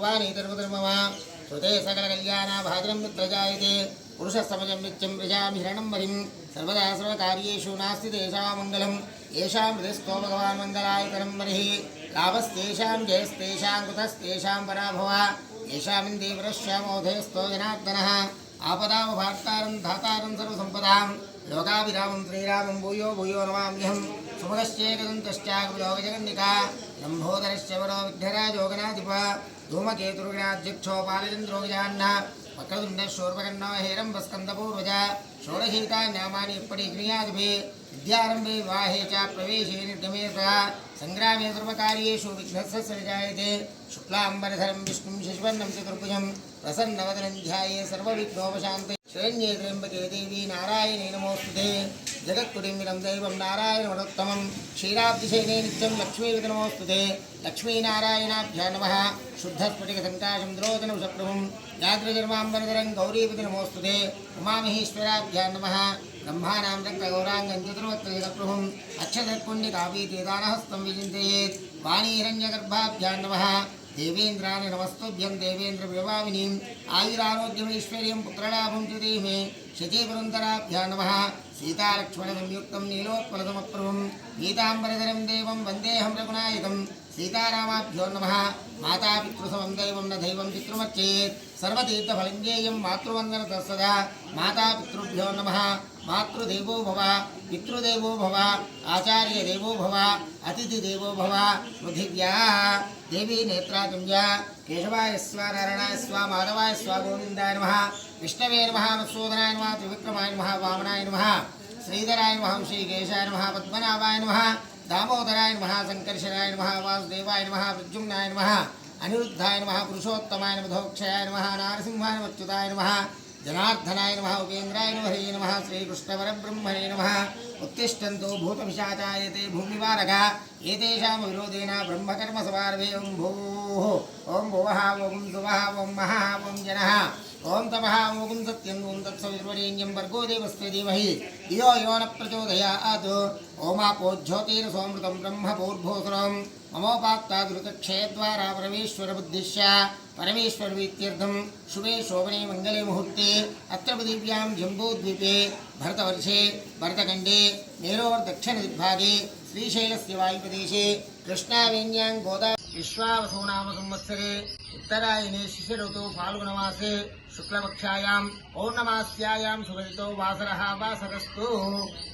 भवानीतर्वधर्ममा श्रुते सकलकल्याणाभाजनं प्रजायते पुरुषस्तमजं नित्यं प्रजामि हिरणं वरिं सर्वदा सर्वकार्येषु नास्ति तेषां मङ्गलं येषां हृदयस्थो भगवान् मङ्गलायतनं वरिः लाभस्तेषां जयस्तेषां कृतस्तेषां पराभव येषामिन्देवरश्यामोधयस्थो जनार्दनः आपदामभार्तारं धातारं सर्वसम्पदां लोकाभिरामं श्रीरामं भूयो भूयो नमाम्यहं सुमगश्चेकदन्तश्चाग्रलोकजगन्निका लम्भोदरश्च वरो विघ्नराजोगणाधिप धूमकेतुर्गणाध्यक्षो बालचन्द्रो गजान्न वक्रतुण्डशूर्पकर्णो हेरम्बस्कन्दपूर्वज षोडशीतान्यामानि इप्पडिग्नियादिभि विद्यारम्भे विवाहे च प्रवेशे निर्गमे सङ्ग्रामे सर्वकार्येषु विघ्नस्य सर्जायते शुक्लाम्बरधरं विष्णुं शशिवर्णं चतुर्भुजं प्रसन्नवदनं ध्याये सर्वविघ्नोपशान्ते शरण्ये त्र्यम्बके देवी नारायणे नमोस्तुते जगत्कुटुम्बिनं दैवं नारायणमनोत्तमं क्षीराब्धिशयने नित्यं लक्ष्मीपति नमोस्तुते लक्ष्मीनारायणाभ्यां नमः शुद्धस्फटिकसङ्काशं द्रोदनवशप्रभुं यात्रजन्माम्बरधरं गौरीपति नमोस्तुते उमामहेश्वराभ्यां नमः ब्रह्माणां रक्तगौराङ्गं चतुर्वक्त्रजगत्प्रभुम् अक्षतत्पुण्डिकापीतिदानहस्तं विचिन्तयेत् वाणीहिरण्यगर्भाभ्यां नमः देवेन्द्राणि नमस्तुभ्यं देवेन्द्रविभाविनीम् आयुरारोग्यमैश्वर्यं पुत्रलाभं च देहि शचीपुरन्दराभ्यां नमः सीतालक्ष्मणसंयुक्तं नीलोत्पलसमप्रभुं पीताम्बरधरं देवं वन्देऽहं रघुनायकं सीतारामाभ्यो नमः मातापितृसमं दैवं न दैवं पितृमर्चयेत् सर्वतीर्थफलञ्जेयं मातृवन्दनतः मातापितृभ्यो नमः मातृदेवो भव पितृदेवो भव आचार्यदेवो भव अतिथिदेवो भव पृथिव्या देवी नेत्रातुंजा केशवाय स्व नारायणाय स्व माधवाय स्व गोविन्दाय नमः विष्णवे नमः मत्सूदनाय नमः त्रिविक्रमाय नमः वामनाय नमः श्रीधराय नमः श्रीकेशाय नमः पद्मनाभाय नमः दामोदराय नमः संकर्षणाय नमः वासुदेवाय नमः प्रद्युम्नाय नमः अनिरुद्धाय नमः पुरुषोत्तमाय नमः धोक्षाय नमः नारसिंहाय नमः अच्युताय नमः जनार्दनाय नमः उपेन्द्राय नमः हरे नमः श्रीकृष्णपरब्रह्मणे नमः उत्तिष्ठन्तु भूतपिशाचायते भूमिवारका एतेषां विरोधेन ब्रह्मकर्मसमारभे ओं भूः ओं भुवः ओं सुवः ओं महः ओं जनः ओं तपः ओं सत्यं ओं तत्सवितुर्वरेण्यं भर्गो देवस्य धीमहि धियो यो न प्रचोदयात् ओमापो ज्योतिरसोऽमृतं ब्रह्म भूर्भुवस्सुरं ममोपात्तादुरितक्षयद्वारा परमेश्वरबुद्धिश्च परमेश्वरवीत्यर्थं शुभे शोभने मङ्गले मुहूर्ते अत्र पृथिव्यां जम्बूद्वीपे भरतवर्षे भरतखण्डे मेरोर्दक्षिणदिग्भागे श्रीशैलस्य वायुप्रदेशे कृष्णावेण्यां गोदा विश्वावसु नाम संवत्सरे उत्तरायणे शिशिरऋतौ फाल्गुनमासे शुक्लपक्षायां पौर्णमास्यायां शुभदितो वासरः वासरस्तु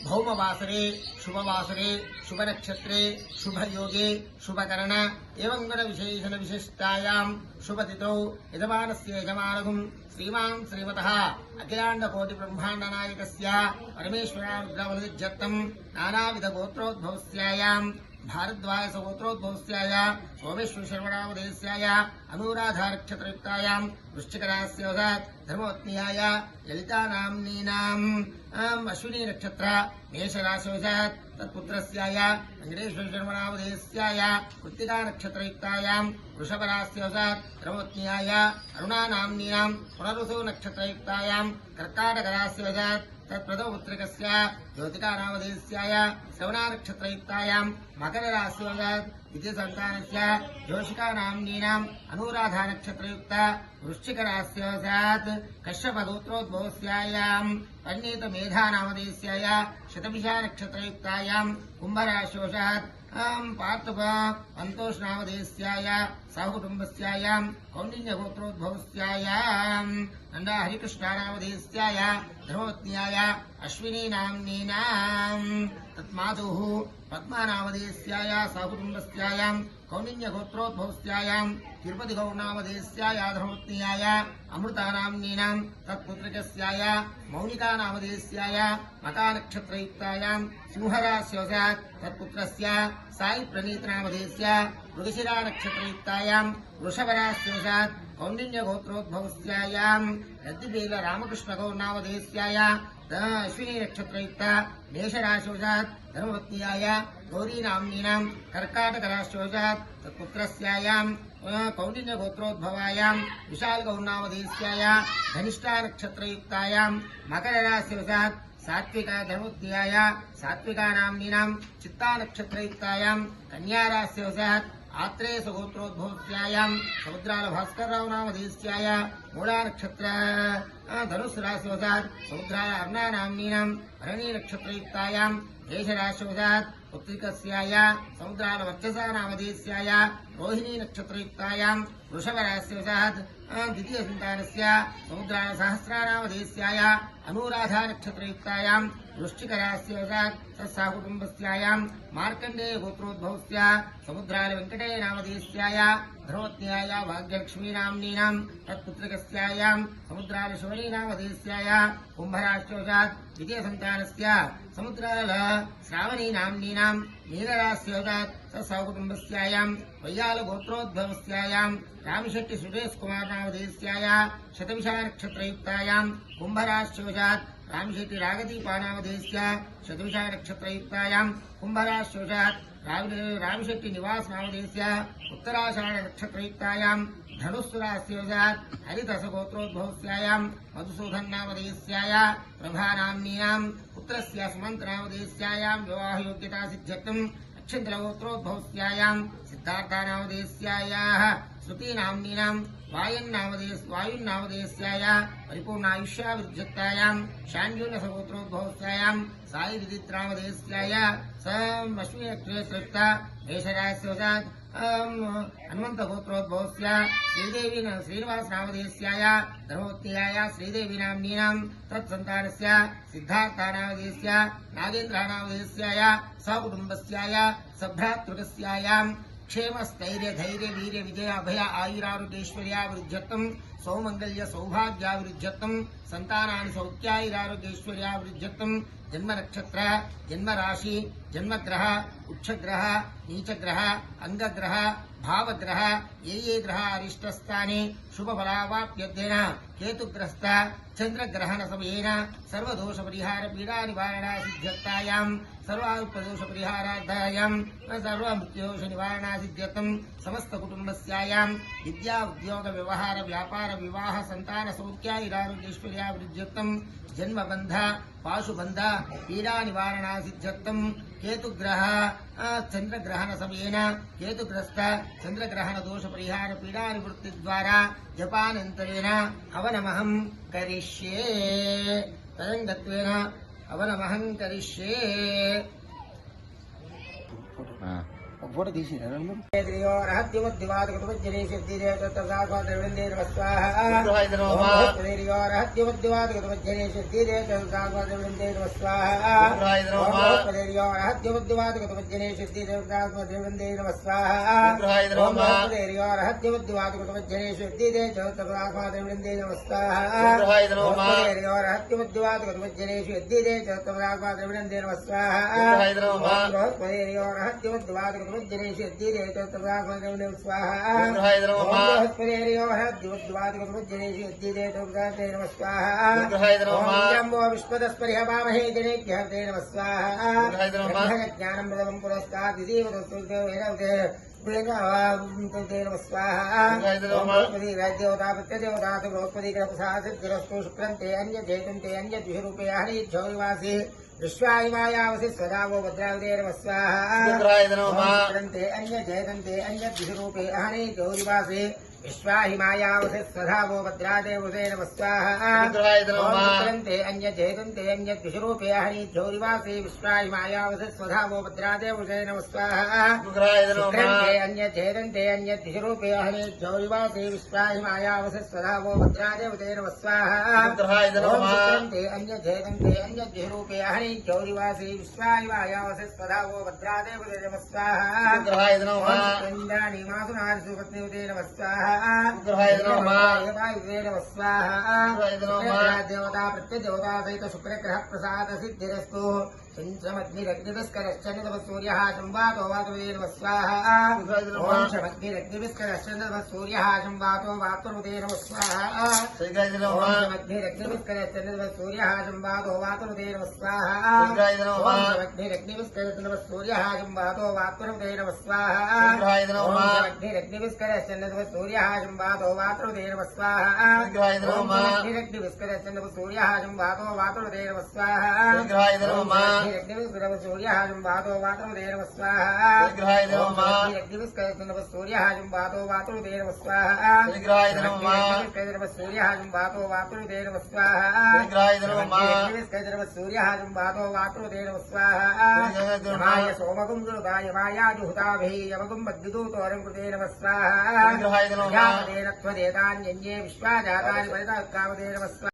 भौमवासरे शुभवासरे शुभनक्षत्रे शुभयोगे शुभकरण एवं गणविशेषण विशिष्टायां शुभतिथौ यजमानस्य यजमानगुं श्रीमान् श्रीमतः अखिलाण्डकोटिब्रह्माण्डनायकस्य परमेश्वरानुग्रहबलयुज्यर्थं नानाविधगोत्रोद्भवस्यायां भारद्वाजगोत्रोद्भवस्याय सोमेश्वरशर्मणामधेयस्याय अनुराधानक्षत्रयुक्तायां वृश्चिकरास्योगात् धर्मपत्न्याय ललितानाम्नीनाम् अश्विनी नक्षत्र मेषराशोजात् तत्पुत्रस्याय वेङ्कटेश्वरशर्मणामधेयस्याय कृत्तिका नक्षत्रयुक्तायां वृषभरास्योगात् धर्मपत्न्याय अरुणानाम्नीनां पुनरुसु नक्षत्रयुक्तायां कर्काटकरास्योगात् तत्प्रथमपुत्रिकस्य ज्योतिकानामधेयस्याय श्रवणानक्षत्रयुक्तायां मकररास्योगात् द्वितीयसन्तानस्य जोषिकानाम्नीनाम् अनुराधानक्षत्रयुक्त वृश्चिकरास्योगात् कश्यपगोत्रोद्भवस्यायां परिणीतमेधानामधेयस्याय शतभिषानक्षत्रयुक्तायां कुम्भराशोषात् पार्थुप अन्तोषनामधेयस्याय सहकुटुम्बस्यायां कौण्डिन्यगोत्रोद्भवस्यायां नन्दा हरिकृष्णानामधेयस्याय धर्मपत्न्याय अश्विनीनाम्नीनां तत्मातुः पद्मानामधेयस्याय सहकुटुम्बस्यायां कौण्डिन्यगोत्रोद्भवस्यायां तिरुपतिगौरनामधेयस्याय धर्मपत्न्याय अमृतानाम्नीनां तत्पुत्रकस्याय मौनिकानामधेयस्याय मकानक्षत्रयुक्तायां सिंहरास्योगात् तत्पुत्रस्य सायिप्रणीतनामधेयस्य मृगशिरानक्षत्रयुक्तायां वृषभरास्योगात् कौण्डिन्यगोत्रोद्भवस्यायां यद्दिबेलरामकृष्णगौरनामधेयस्याय अश्विनी नक्षत्रयुक्त मेषराशोजात् धर्मपत्न्याय गौरीनाम्नीनां कर्काटकराशोजात् तत्पुत्रस्यायां कौण्डिन्यगोत्रोद्भवायां विशालगौरनामधेयस्याय धनिष्ठा नक्षत्रयुक्तायां मकरराशोजात् सात्विका धर्मपत्न्याय सात्विकानाम्नीनां चित्ता नक्षत्रयुक्तायां कन्याराशोजात् आत्रेय गोत्रोद्भवस्यायां समुद्राल भास्करराव नामधेयस्याय मूला नक्षत्र धनुस् राशिवशात् समुद्राय अर्णा नाम्नीनां भरणी नक्षत्रयुक्तायां मेषराशिवशात् उत्तरिकस्याय समुद्राल वर्चसा नामधेयस्याय रोहिणी नक्षत्रयुक्तायां वृषभ राशिवशात् द्वितीय सन्तानस्य समुद्राल सहस्रा नामधेयस्याय अनुराधा नक्षत्रयुक्तायां वृश्चिक राशिवशात् सत्साकुटुम्बस्यायां मार्कण्डेय गोत्रोद्भवस्य समुद्राल वेङ्कटेय नामधेयस्याय धर्मज्ञाय भाग्यलक्ष्मी नाम्नीनां तत्पुत्रकस्यायां समुद्राल शिवनी नामधेयस्याय कुम्भराशिवशात् द्वितीय सन्तानस्य समुद्राल श्रावणी नाम्नीनां मीनराशिवशात् सत्साकुटुम्बस्यायां वैयाल गोत्रोद्भवस्यायां रामशेट्टी सुरेश कुमार नामधेयस्याय शतभिषा नक्षत्रयुक्तायां कुम्भराशिवशात् रामशेट्टी रागदीपा नामधेयस्य शतभिषा नक्षत्रयुक्तायां कुम्भराशिवशात् रामशेट्टी निवास नामधेयस्य उत्तराषाढ़ नक्षत्रयुक्तायां धनुस्सुराशिवशात् हरितस गोत्रोद्भवस्यायां मधुसूदन नामधेयस्याय प्रभा नाम्नीनां पुत्रस्य सुमन्त नामधेयस्यायां विवाहयोग्यता सिद्ध्यर्थं नक्षत्र गोत्रोद्भवस्यायां सिद्धार्थ नामधेयस्यायाः श्रुति नाम्नीनां वायुन्नामधेयस्याय परिपूर्णायुष्याभिवृद्ध्यर्थायां शाण्ड्यूलस गोत्रोद्भवस्यायां साई विदित नामधेयस्याय अश्विनी नक्षत्रयुक्ता मेषराशिवशात् हनुमंत गोत्रोद्भवस्य श्रीदेवी श्रीनिवास नामधेयस्याय धर्मवत्याय श्रीदेवी नाम्नीनां तत्सन्तानस्य सिद्धार्थ नामधेयस्य नागेन्द्र नामधेयस्याय सकुटुम्बस्याय सभ्रातृकस्यायां क्षेम स्थैर्य धैर्य वीर्य विजय अभय आयुरारोग्यैश्वर्याभिवृद्ध्यर्थं सौमंगल्य सौभाग्याभिवृद्ध्यर्थं संतानानि सौख्यायुरारोग्यैश्वर्याभिवृद्ध्यर्थं जन्म नक्षत्र जन्म राशि जन्म ग्रह उच्च ग्रह नीच ग्रह अंग ग्रह भावग्रह ये ग्रह अरिष्टस्थाने शुभ फलावाप्यर्थेन केतुग्रस्त चंद्रग्रहण समयेन सर्वदोष परिहार पीडा निवारण सिद्ध्यर्थायां सर्वाल्पदोष परिहारार्थायां सर्वमृत्युदोष निवारण सिद्ध्यर्थं समस्त कुटुंबस्यायां विद्या उद्योग व्यवहार व्यापार विवाह संतान सौख्यायुरारोग्यैश्वर्याभिवृद्ध्यर्थं जन्मबंध पाशुबंध पीडा निवारण सिद्ध्यर्थं केतुग्रह चंद्रग्रहण समयेन केतुग्रस्त चंद्रग्रहण दोष परिहार पीडा निवृत्ति द्वारा जपानन्तरेण हवनमहं करिष्ये तदङ्गत्वेन हवनमहं करिष्ये फोटो तीसी विष्पदस्परिहवामहे जनेभ्यः ते नमः स्वाहा ज्ञानं प्रदमं पुरस्तात् राज्यदेवता प्रत्यदेवता बृहस्पति ग्रहप्रसादिरस्तु शुक्रन्ते अन्यजेतन्ते अन्यद्विषरूपे हरिज्योतिवासी विश्वायमायावसि स्वदावो भद्रावते नमः स्वाहा अन्यजेतन्ते अन्यद्विषरूपे अहने ज्योतिवासी विश्वाहिमायावसि स्वधावो भद्रादेवते नमः स्वाहा अन्यजेतन्ते अन्यद्विषरूपे अहनि ज्योतिवासी विश्वाहिमायावसि स्वधावो भद्रादेवते नमः स्वाहा अन्यजेतन्ते अन्यद्विषरूपे अहनि ज्योतिवासी विश्वाहिमायावसि स्वधावो भद्रादेवते नमः स्वाहा अन्यजेतन्ते अन्यद्विषरूपे अहनि ज्योतिवासी विश्वाहिमायावसि स्वधावो भद्रादेवते नमः स्वाहा मासुनारिसुपत्निवते नमः स्वाहा देवता प्रत्यदेवता सहित शुक्रग्रह प्रसाद सिद्धिरस्तु चंद्रमग्निरग्निविस्करश्चन्द्रः सूर्यः संवातो वातवे नमः स्वाहा ओम शमग्निरग्निविस्करश्चन्द्रः सूर्यः संवातो वातवे नमः स्वाहा ओम शमग्निरग्निविस्करश्चन्द्रः सूर्यः संवातो वातवे नमः स्वाहा ओम शमग्निरग्निविस्करश्चन्द्रः सूर्यः संवातो वातवे नमः स्वाहा ओम शमग्निरग्निविस्करश्चन्द्रः सूर्यः संवातो वातवे नमः स्वाहा ओम शमग्निरग्निविस्करश्चन्द्रः सूर्यः संवातो वातवे नमः स्वाहा सूर्यहाजं वातो वातरुदे नमः स्वाहा विग्रहाय नमः सूर्यहाजं वातो वातरुदे नमः स्वाहा विग्रहाय नमः सूर्यहाजं वातो वातरुदे नमः स्वाहा विग्रहाय नमः सूर्यहाजं वातो वातरुदे नमः स्वाहा यमाय सोमगुं गुरुदाय मायाजुहुताभिः यमगुं मद्विदूतोरं कृते नमः स्वाहा विग्रहाय नमः यामदेन त्वदेतान्यन्ये विश्वाजातानि परितात्कामदे नमः स्वाहा